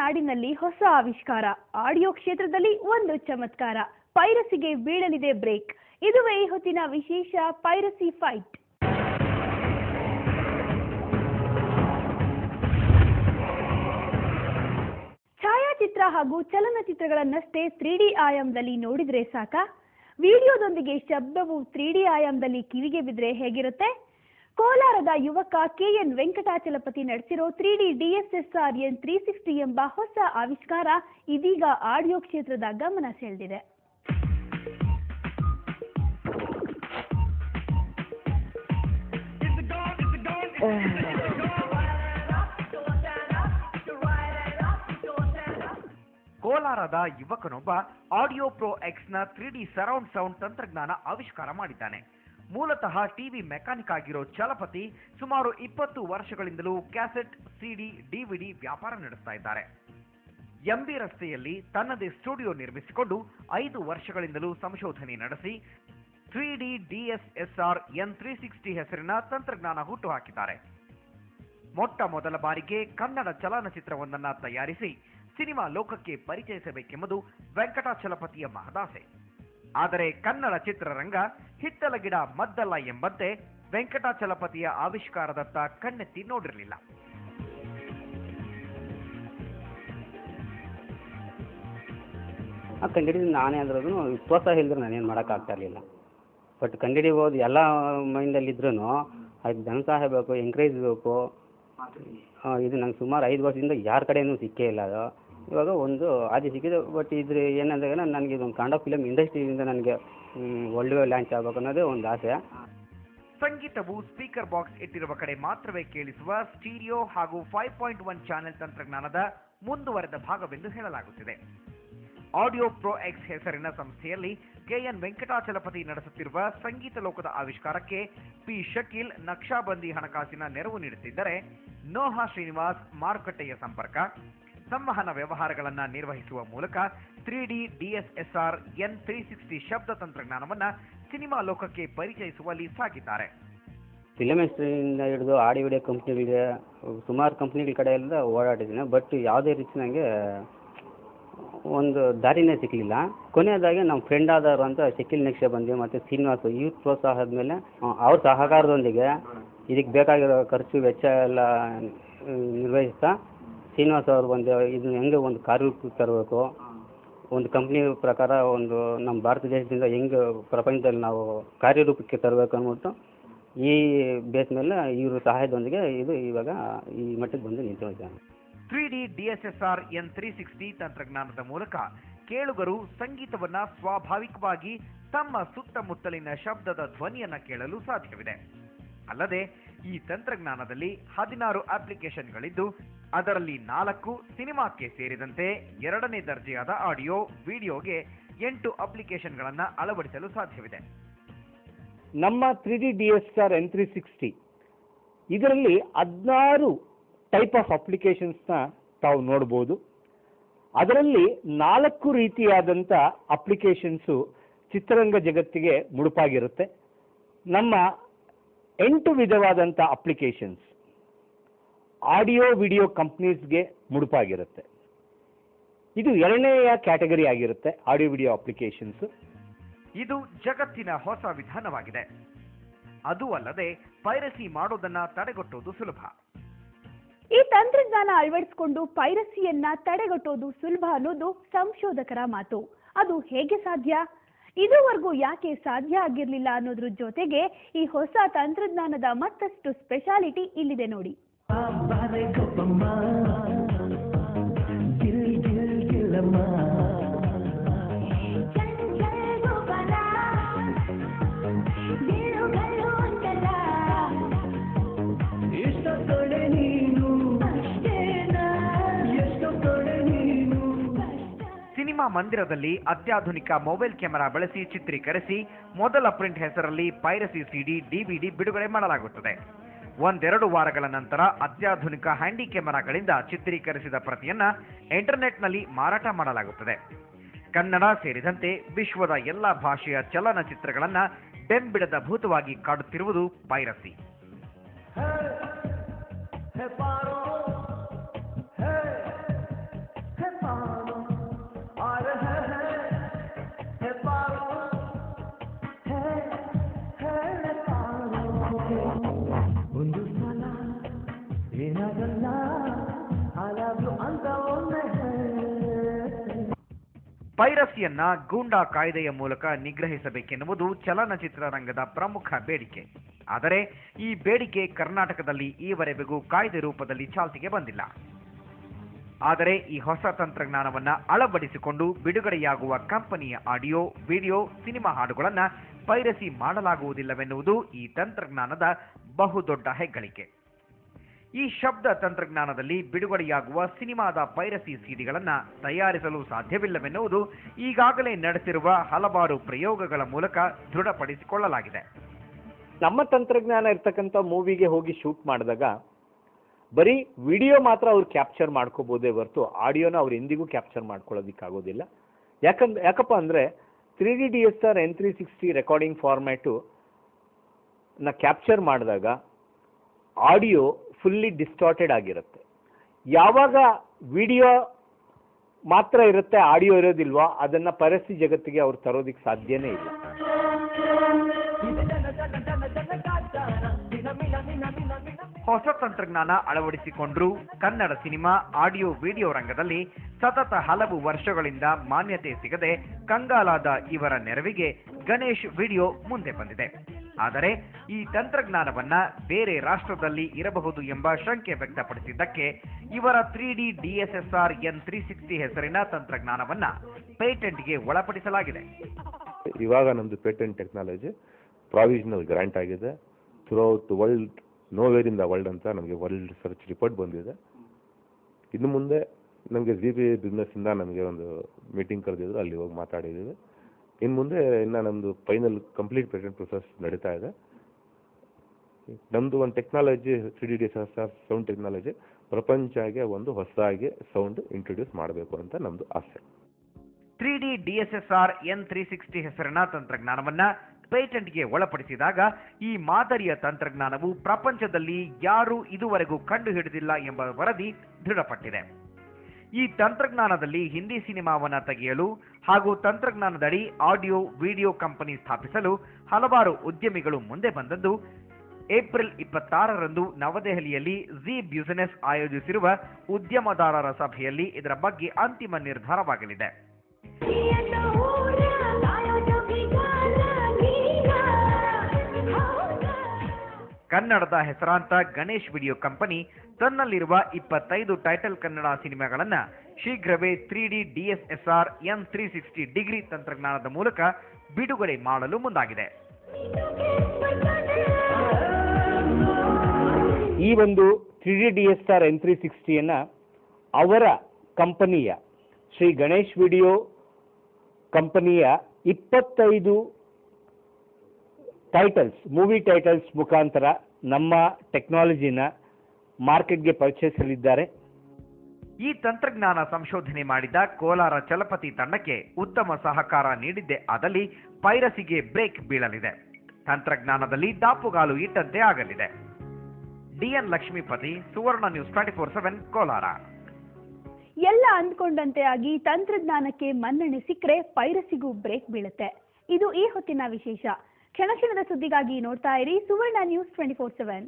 ನಾಡಿನಲ್ಲಿ ಹೊಸ ಆವಿಷ್ಕಾರ, ಆಡಿಯೋ ಕ್ಷೇತ್ರದಲ್ಲಿ ಒಂದು ಚಮತ್ಕಾರ, ಪೈರಸಿಗೆ ಬೀಳಲಿದೆ ಬ್ರೇಕ್. ಇದುವೇ ಈ ಹೊತ್ತಿನ ವಿಶೇಷ ಪೈರಸಿ ಫೈಟ್. ಛಾಯಾಚಿತ್ರ ಹಾಗೂ ಚಲನಚಿತ್ರಗಳನ್ನಷ್ಟೇ 3D ಆಯಾಮದಲ್ಲಿ ನೋಡಿದ್ರೆ ಸಾಕ? ವಿಡಿಯೋದೊಂದಿಗೆ ಶಬ್ದವು 3D ಆಯಾಮದಲ್ಲಿ ಕಿವಿಗೆ ಬಿದ್ದರೆ ಹೇಗಿರುತ್ತೆ? ಕೋಲಾರದ ಯುವಕ KN Venkatachalapathi ನಡೆಸಿರೋ 3D DSSR N360 ಎಂಬ ಹೊಸ ಆವಿಷ್ಕಾರ ಇದೀಗ ಆಡಿಯೋ ಕ್ಷೇತ್ರದ ಗಮನ ಸೆಳೆದಿದೆ. ಕೋಲಾರದ ಯುವಕನೊಬ್ಬ ಆಡಿಯೋ ಪ್ರೋ ಎಕ್ಸ್ ನ 3D ಸರೌಂಡ್ ಸೌಂಡ್ ತಂತ್ರಜ್ಞಾನ ಆವಿಷ್ಕಾರ ಮಾಡಿದ್ದಾನೆ. ಮೂಲತಃ ಟಿವಿ ಮೆಕ್ಯಾನಿಕ್ ಆಗಿರೋ ಚಲಪತಿ ಸುಮಾರು 20 ವರ್ಷಗಳಿಂದಲೂ ಕ್ಯಾಸೆಟ್, CD, DVD ವ್ಯಾಪಾರ ನಡೆಸ್ತಾ ಇದ್ದಾರೆ. MB ರಸ್ತೆಯಲ್ಲಿ ತನ್ನದೇ ಸ್ಟುಡಿಯೋ ನಿರ್ಮಿಸಿಕೊಂಡು 5 ವರ್ಷಗಳಿಂದಲೂ ಸಂಶೋಧನೆ ನಡೆಸಿ 3D DSSR N360 ಹೆಸರಿನ ತಂತ್ರಜ್ಞಾನ ಹುಟ್ಟುಹಾಕಿದ್ದಾರೆ. ಮೊಟ್ಟ ಮೊದಲ ಬಾರಿಗೆ ಕನ್ನಡ ಚಲನಚಿತ್ರವೊಂದನ್ನು ತಯಾರಿಸಿ ಸಿನಿಮಾ ಲೋಕಕ್ಕೆ ಪರಿಚಯಿಸಬೇಕೆಂಬುದು ವೆಂಕಟಾಚಲಪತಿಯ ಮಹದಾಸೆ. ಆದರೆ ಕನ್ನಡ ಚಿತ್ರರಂಗ ಹಿತ್ತಲ ಗಿಡ ಮದ್ದಲ್ಲ ಎಂಬಂತೆ ವೆಂಕಟಾಚಲಪತಿಯ ಆವಿಷ್ಕಾರದತ್ತ ಕಣ್ಣೆತ್ತಿ ನೋಡಿರಲಿಲ್ಲ. ಕಂಡಿಡಿದ ನಾನೇ ಅಂದ್ರೂ ಪ್ರೋತ್ಸಾಹ ಇಲ್ಲದ್ರೆ ನಾನೇನು ಮಾಡೋಕ್ಕಾಗ್ತಾ ಇರಲಿಲ್ಲ. ಬಟ್ ಕಂಡಿಡಿಬೋದು ಎಲ್ಲ ಮೈಂಡಲ್ಲಿ ಇದ್ರೂ ಅದಕ್ಕೆ ಧನ ಸಹಾಯ ಬೇಕು, ಎಂಕರೇಜ್ ಬೇಕು. ಇದು ನಂಗೆ ಸುಮಾರು 5 ವರ್ಷದಿಂದ ಯಾರ ಕಡೆಯೂ ಸಿಕ್ಕೇ ಇಲ್ಲ. ಅದು ಇವಾಗ ಒಂದು ಆದಿ ಸಿಕ್ಕಿದೆ. ಬಟ್ ಇದ್ರ ಏನಂದಾಗ ನನಗೆ ಇದೊಂದು ಕನ್ನಡ ಫಿಲಮ್ ಇಂಡಸ್ಟ್ರಿಯಿಂದ ನನಗೆ ಒಳ್ಳೆ ಲಾಂಚ್ ಆಗಬೇಕು ಅನ್ನೋದೇ ಒಂದು ಆಸೆ. ಸಂಗೀತವು ಸ್ಪೀಕರ್ ಬಾಕ್ಸ್ ಇಟ್ಟಿರುವ ಕಡೆ ಮಾತ್ರವೇ ಕೇಳಿಸುವ ಸ್ಟೀರಿಯೋ ಹಾಗೂ 5.1 ಚಾನೆಲ್ ತಂತ್ರಜ್ಞಾನದ ಮುಂದುವರೆದ ಭಾಗವೆಂದು ಹೇಳಲಾಗುತ್ತಿದೆ. ಆಡಿಯೋ ಪ್ರೋ ಎಕ್ಸ್ ಹೆಸರಿನ ಸಂಸ್ಥೆಯಲ್ಲಿ KN ವೆಂಕಟಾಚಲಪತಿ ನಡೆಸುತ್ತಿರುವ ಸಂಗೀತ ಲೋಕದ ಆವಿಷ್ಕಾರಕ್ಕೆ P. ಶಕೀಲ್ ನಕ್ಷಾಬಂದಿ ಹಣಕಾಸಿನ ನೆರವು ನೀಡುತ್ತಿದ್ದರೆ, ನೋಹಾ ಶ್ರೀನಿವಾಸ್ ಮಾರುಕಟ್ಟೆಯ ಸಂಪರ್ಕ, ಸಂವಹನ ವ್ಯವಹಾರಗಳನ್ನು ನಿರ್ವಹಿಸುವ ಮೂಲಕ 3D DSSR N360 ಶಬ್ದ ತಂತ್ರಜ್ಞಾನವನ್ನು ಸಿನಿಮಾ ಲೋಕಕ್ಕೆ ಪರಿಚಯಿಸುವಲ್ಲಿ ಸಾಗಿದ್ದಾರೆ. ಫಿಲಮ್ ಇಂಡಸ್ಟ್ರಿಯಿಂದ ಹಿಡಿದು ಆಡಿಯೋ ವಿಡಿಯೋ ಕಂಪ್ನಿಗಳಿಗೆ ಸುಮಾರು ಕಂಪ್ನಿಗಳ ಕಡೆಯಿಂದ ಓಡಾಡಿದ್ದೀನಿ. ಬಟ್ ಯಾವುದೇ ರೀತಿ ನನಗೆ ಒಂದು ದಾರಿನೇ ಸಿಕ್ಕಲಿಲ್ಲ. ಕೊನೆಯದಾಗಿ ನಮ್ಮ ಫ್ರೆಂಡ್ ಆದವರು ಅಂತ ಶಕೀಲ್ ನಕ್ಷಾಬಂದಿ ಮತ್ತು ಶ್ರೀನಿವಾಸ್ ಇವ್ರ ಪ್ರೋತ್ಸಾಹದ ಮೇಲೆ ಅವ್ರ ಸಹಕಾರದೊಂದಿಗೆ ಇದಕ್ಕೆ ಬೇಕಾಗಿರೋ ಖರ್ಚು ವೆಚ್ಚ ಎಲ್ಲ ನಿರ್ವಹಿಸ್ತಾ ಶ್ರೀನಿವಾಸ್ ಅವರು ಬಂದು ಇದನ್ನ ಹೆಂಗೆ ಒಂದು ಕಾರ್ಯರೂಪಕ್ಕೆ ತರಬೇಕು, ಒಂದು ಕಂಪ್ನಿ ಪ್ರಕಾರ ಒಂದು ನಮ್ಮ ಭಾರತ ದೇಶದಿಂದ ಹೆಂಗೆ ಪ್ರಪಂಚದಲ್ಲಿ ನಾವು ಕಾರ್ಯರೂಪಕ್ಕೆ ತರಬೇಕು ಅಂದ್ಬಿಟ್ಟು ಈ ಬೇಸ್ ಮೇಲೆ ಇವ್ರ ಸಹಾಯದೊಂದಿಗೆ ಇದು ಇವಾಗ ಈ ಮಟ್ಟಕ್ಕೆ ಬಂದು ನಿಂತಿದೆ. 3D DSSR N360 ತಂತ್ರಜ್ಞಾನದ ಮೂಲಕ ಕೇಳುಗರು ಸಂಗೀತವನ್ನ ಸ್ವಾಭಾವಿಕವಾಗಿ ತಮ್ಮ ಸುತ್ತಮುತ್ತಲಿನ ಶಬ್ದದ ಧ್ವನಿಯನ್ನ ಕೇಳಲು ಸಾಧ್ಯವಿದೆ. ಅಲ್ಲದೆ ಈ ತಂತ್ರಜ್ಞಾನದಲ್ಲಿ 16 ಅಪ್ಲಿಕೇಶನ್ಗಳಿದ್ದು ಅದರಲ್ಲಿ 4 ಸಿನಿಮಾಕ್ಕೆ ಸೇರಿದಂತೆ 2ನೇ ದರ್ಜೆಯಾದ ಆಡಿಯೋ, ವಿಡಿಯೋಗೆ 8 ಅಪ್ಲಿಕೇಶನ್ಗಳನ್ನು ಅಳವಡಿಸಲು ಸಾಧ್ಯವಿದೆ. ನಮ್ಮ 3D DSSR N360 ಇದರಲ್ಲಿ 16 ಟೈಪ್ ಆಫ್ ಅಪ್ಲಿಕೇಶನ್ಸ್ನ ತಾವು ನೋಡ್ಬೋದು. ಅದರಲ್ಲಿ 4 ರೀತಿಯಾದಂಥ ಅಪ್ಲಿಕೇಶನ್ಸು ಚಿತ್ರರಂಗ ಜಗತ್ತಿಗೆ ಮುಡುಪಾಗಿರುತ್ತೆ. ನಮ್ಮ 8 ವಿಧವಾದಂಥ ಅಪ್ಲಿಕೇಶನ್ಸ್ ಆಡಿಯೋ ವಿಡಿಯೋ ಕಂಪ್ನೀಸ್ಗೆ ಮುಡುಪಾಗಿರುತ್ತೆ. ಇದು 2ನೇಯ ಕ್ಯಾಟಗರಿ ಆಗಿರುತ್ತೆ ಆಡಿಯೋ ವಿಡಿಯೋ ಅಪ್ಲಿಕೇಶನ್ಸ್. ಇದು ಜಗತ್ತಿನ ಹೊಸ ವಿಧಾನವಾಗಿದೆ. ಅದು ಅಲ್ಲದೆ ಪೈರಸಿ ಮಾಡೋದನ್ನ ತಡೆಗಟ್ಟೋದು ಸುಲಭ. ಈ ತಂತ್ರಜ್ಞಾನ ಅಳವಡಿಸಿಕೊಂಡು ಪೈರಸಿಯನ್ನ ತಡೆಗಟ್ಟೋದು ಸುಲಭ ಅನ್ನೋದು ಸಂಶೋಧಕರ ಮಾತು. ಅದು ಹೇಗೆ ಸಾಧ್ಯ? ಇದುವರೆಗೂ ಯಾಕೆ ಸಾಧ್ಯ ಆಗಿರಲಿಲ್ಲ ಅನ್ನೋದ್ರ ಜೊತೆಗೆ ಈ ಹೊಸ ತಂತ್ರಜ್ಞಾನದ ಮತ್ತಷ್ಟು ಸ್ಪೆಷಾಲಿಟಿ ಇಲ್ಲಿದೆ ನೋಡಿ. ಸಿನಿಮಾ ಮಂದಿರದಲ್ಲಿ ಅತ್ಯಾಧುನಿಕ ಮೊಬೈಲ್ ಕ್ಯಾಮೆರಾ ಬಳಸಿ ಚಿತ್ರೀಕರಿಸಿ ಮೊದಲ ಪ್ರಿಂಟ್ ಹೆಸರಲ್ಲಿ ಪೈರಸಿ CD, DVD ಬಿಡುಗಡೆ ಮಾಡಲಾಗುತ್ತದೆ. 1-2 ವಾರಗಳ ನಂತರ ಅತ್ಯಾಧುನಿಕ ಹ್ಯಾಂಡಿ ಕ್ಯಾಮೆರಾಗಳಿಂದ ಚಿತ್ರೀಕರಿಸಿದ ಪ್ರತಿಯನ್ನ ಇಂಟರ್ನೆಟ್ನಲ್ಲಿ ಮಾರಾಟ ಮಾಡಲಾಗುತ್ತದೆ. ಕನ್ನಡ ಸೇರಿದಂತೆ ವಿಶ್ವದ ಎಲ್ಲ ಭಾಷೆಯ ಚಲನಚಿತ್ರಗಳನ್ನು ಬೆಂಬಿಡದ ಭೂತವಾಗಿ ಕಾಡುತ್ತಿರುವುದು ಪೈರಸಿ. ಪೈರಸಿಯನ್ನ ಗೂಂಡಾ ಕಾಯ್ದೆಯ ಮೂಲಕ ನಿಗ್ರಹಿಸಬೇಕೆನ್ನುವುದು ಚಲನಚಿತ್ರ ರಂಗದ ಪ್ರಮುಖ ಬೇಡಿಕೆ. ಆದರೆ ಈ ಬೇಡಿಕೆ ಕರ್ನಾಟಕದಲ್ಲಿ ಈವರೆಗೂ ಕಾಯ್ದೆ ರೂಪದಲ್ಲಿ ಚಾಲ್ತಿಗೆ ಬಂದಿಲ್ಲ. ಆದರೆ ಈ ಹೊಸ ತಂತ್ರಜ್ಞಾನವನ್ನ ಅಳವಡಿಸಿಕೊಂಡು ಬಿಡುಗಡೆಯಾಗುವ ಕಂಪನಿಯ ಆಡಿಯೋ, ವಿಡಿಯೋ, ಸಿನಿಮಾ ಹಾಡುಗಳನ್ನ ಪೈರಸಿ ಮಾಡಲಾಗುವುದಿಲ್ಲವೆನ್ನುವುದು ಈ ತಂತ್ರಜ್ಞಾನದ ಬಹುದೊಡ್ಡ ಹೆಗ್ಗಳಿಕೆ. ಈ ಶಬ್ದ ತಂತ್ರಜ್ಞಾನದಲ್ಲಿ ಬಿಡುಗಡೆಯಾಗುವ ಸಿನಿಮಾದ ಪೈರಸಿ ಸಿಡಿಗಳನ್ನ ತಯಾರಿಸಲು ಸಾಧ್ಯವಿಲ್ಲವೆನ್ನುವುದು ಈಗಾಗಲೇ ನಡೆಸಿರುವ ಹಲವಾರು ಪ್ರಯೋಗಗಳ ಮೂಲಕ ದೃಢಪಡಿಸಿಕೊಳ್ಳಲಾಗಿದೆ. ನಮ್ಮ ತಂತ್ರಜ್ಞಾನ ಇರ್ತಕ್ಕಂಥ ಮೂವಿಗೆ ಹೋಗಿ ಶೂಟ್ ಮಾಡಿದಾಗ ಬರೀ ವಿಡಿಯೋ ಮಾತ್ರ ಅವ್ರು ಕ್ಯಾಪ್ಚರ್ ಮಾಡ್ಕೋಬೋದೇ ಹೊರತು ಆಡಿಯೋನ ಅವ್ರು ಎಂದಿಗೂ ಕ್ಯಾಪ್ಚರ್ ಮಾಡ್ಕೊಳ್ಳೋದಕ್ಕಾಗೋದಿಲ್ಲ. ಯಾಕಪ್ಪ ಅಂದರೆ 3D DSR N360 recording format capture ಮಾಡಿದಾಗ ಆಡಿಯೋ ಫುಲ್ಲಿ ಡಿಸ್ಟಾರ್ಟೆಡ್ ಆಗಿರುತ್ತೆ. ಯಾವಾಗ ವಿಡಿಯೋ ಮಾತ್ರ ಇರುತ್ತೆ, ಆಡಿಯೋ ಇರೋದಿಲ್ವೋ, ಅದನ್ನು ಪೈರಸಿ ಜಗತ್ತಿಗೆ ಅವ್ರು ತರೋದಕ್ಕೆ ಸಾಧ್ಯನೇ ಇಲ್ಲ. ಹೊಸ ತಂತ್ರಜ್ಞಾನ ಅಳವಡಿಸಿಕೊಂಡ್ರೂ ಕನ್ನಡ ಸಿನಿಮಾ, ಆಡಿಯೋ, ವಿಡಿಯೋ ರಂಗದಲ್ಲಿ ಸತತ ಹಲವು ವರ್ಷಗಳಿಂದ ಮಾನ್ಯತೆ ಸಿಗದೆ ಕಂಗಾಲಾದ ಇವರ ನೆರವಿಗೆ ಗಣೇಶ್ ವಿಡಿಯೋ ಮುಂದೆ ಬಂದಿದೆ. ಆದರೆ ಈ ತಂತ್ರಜ್ಞಾನವನ್ನ ಬೇರೆ ರಾಷ್ಟ್ರದಲ್ಲಿ ಇರಬಹುದು ಎಂಬ ಶಂಕೆ ವ್ಯಕ್ತಪಡಿಸಿದ್ದಕ್ಕೆ ಇವರ 3D DSSR N360 ಹೆಸರಿನ ತಂತ್ರಜ್ಞಾನವನ್ನ ಪೇಟೆಂಟ್ಗೆ ಒಳಪಡಿಸಲಾಗಿದೆ. ಇವಾಗ ನಮ್ಮದು ಪೇಟೆಂಟ್ ಟೆಕ್ನಾಲಜಿ ಪ್ರಾವಿಷನಲ್ ಗ್ರಾಂಟ್ ಆಗಿದೆ. Throughout world, nowhere in the world ಅಂತ ನಮಗೆ ವರ್ಲ್ಡ್ ರಿಸರ್ಚ್ ರಿಪೋರ್ಟ್ ಬಂದಿದೆ. ಇನ್ನು ಮುಂದೆ ನಮಗೆ ZP ಬಿಸ್ನೆಸ್ಸಿಂದ ನಮಗೆ ಒಂದು ಮೀಟಿಂಗ್ ಕರೆದಿದ್ರು, ಅಲ್ಲಿ ಹೋಗಿ ಮಾತಾಡಿದ್ದೀವಿ. ಇನ್ನು ಮುಂದೆ ಇನ್ನು ನಮ್ಮದು ಫೈನಲ್ ಕಂಪ್ಲೀಟ್ ಪೇಟೆಂಟ್ ಪ್ರೊಸೆಸ್ ನಡೀತಾ ಇದೆ. ನಮ್ಮದು ಒಂದು technology 3D DSSR sound technology ಪ್ರಪಂಚಕ್ಕೆ ಒಂದು ಹೊಸದಾಗಿ ಸೌಂಡ್ ಇಂಟ್ರೊಡ್ಯೂಸ್ ಮಾಡಬೇಕು ಅಂತ ನಮ್ಮದು ಆಸೆ. 3D DSSR N360 ಹೆಸರಿನ ತಂತ್ರಜ್ಞಾನವನ್ನ ಪೇಟೆಂಟ್ಗೆ ಒಳಪಡಿಸಿದಾಗ ಈ ಮಾದರಿಯ ತಂತ್ರಜ್ಞಾನವು ಪ್ರಪಂಚದಲ್ಲಿ ಯಾರೂ ಇದುವರೆಗೂ ಕಂಡು ಹಿಡಿದಿಲ್ಲ ಎಂಬ ವರದಿ ದೃಢಪಟ್ಟಿದೆ. ಈ ತಂತ್ರಜ್ಞಾನದಲ್ಲಿ ಹಿಂದಿ ಸಿನಿಮಾವನ್ನ ತೆಗೆಯಲು ಹಾಗೂ ತಂತ್ರಜ್ಞಾನದಡಿ ಆಡಿಯೋ, ವಿಡಿಯೋ ಕಂಪನಿ ಸ್ಥಾಪಿಸಲು ಹಲವಾರು ಉದ್ಯಮಿಗಳು ಮುಂದೆ ಬಂದದ್ದು ಏಪ್ರಿಲ್ 26ರಂದು ನವದೆಹಲಿಯಲ್ಲಿ ಝೀ ಬಿಸಿನೆಸ್ ಆಯೋಜಿಸಿರುವ ಉದ್ಯಮದಾರರ ಸಭೆಯಲ್ಲಿ ಇದರ ಬಗ್ಗೆ ಅಂತಿಮ ನಿರ್ಧಾರವಾಗಲಿದೆ. ಕನ್ನಡದ ಹೆಸರಾಂತ ಗಣೇಶ್ ವಿಡಿಯೋ ಕಂಪನಿ ತನ್ನಲ್ಲಿರುವ 25 ಟೈಟಲ್ ಕನ್ನಡ ಸಿನಿಮಾಗಳನ್ನ ಶೀಘ್ರವೇ 3D DSSR N360 ಡಿಗ್ರಿ ತಂತ್ರಜ್ಞಾನದ ಮೂಲಕ ಬಿಡುಗಡೆ ಮಾಡಲು ಮುಂದಾಗಿದೆ. ಈ ಒಂದು 3D DSR N360 ಅವರ ಕಂಪನಿಯ ಶ್ರೀ ಗಣೇಶ್ ವಿಡಿಯೋ ಕಂಪನಿಯ 25 ಟೈಟಲ್ಸ್, ಮೂವಿ ಟೈಟಲ್ಸ್ ಮುಖಾಂತರ ನಮ್ಮ ಟೆಕ್ನಾಲಜಿನ ಮಾರ್ಕೆಟ್ಗೆ ಪರಿಚಯಿಸಲಿದ್ದಾರೆ. ಈ ತಂತ್ರಜ್ಞಾನ ಸಂಶೋಧನೆ ಮಾಡಿದ ಕೋಲಾರ ಚಲಪತಿ ತಂಡಕ್ಕೆ ಉತ್ತಮ ಸಹಕಾರ ನೀಡಿದ್ದೇ ಆದಲ್ಲಿ ಪೈರಸಿಗೆ ಬ್ರೇಕ್ ಬೀಳಲಿದೆ. ತಂತ್ರಜ್ಞಾನದಲ್ಲಿ ದಾಪುಗಾಲು ಇಟ್ಟಂತೆ ಆಗಲಿದೆ. DN ಲಕ್ಷ್ಮೀಪತಿ, ಸುವರ್ಣ ನ್ಯೂಸ್ 24/7 ಕೋಲಾರ. ಎಲ್ಲ ಅಂದ್ಕೊಂಡಂತೆ ಆಗಿ ತಂತ್ರಜ್ಞಾನಕ್ಕೆ ಮನ್ನಣೆ ಸಿಕ್ಕರೆ ಪೈರಸಿಗೂ ಬ್ರೇಕ್ ಬೀಳುತ್ತೆ. ಇದು ಈ ಹೊತ್ತಿನ ವಿಶೇಷ. ಕ್ಷಣ ಕ್ಷಣದ ಸುದ್ದಿಗಾಗಿ ನೋಡ್ತಾ ಇರಿ ಸುವರ್ಣ ನ್ಯೂಸ್ 24/7.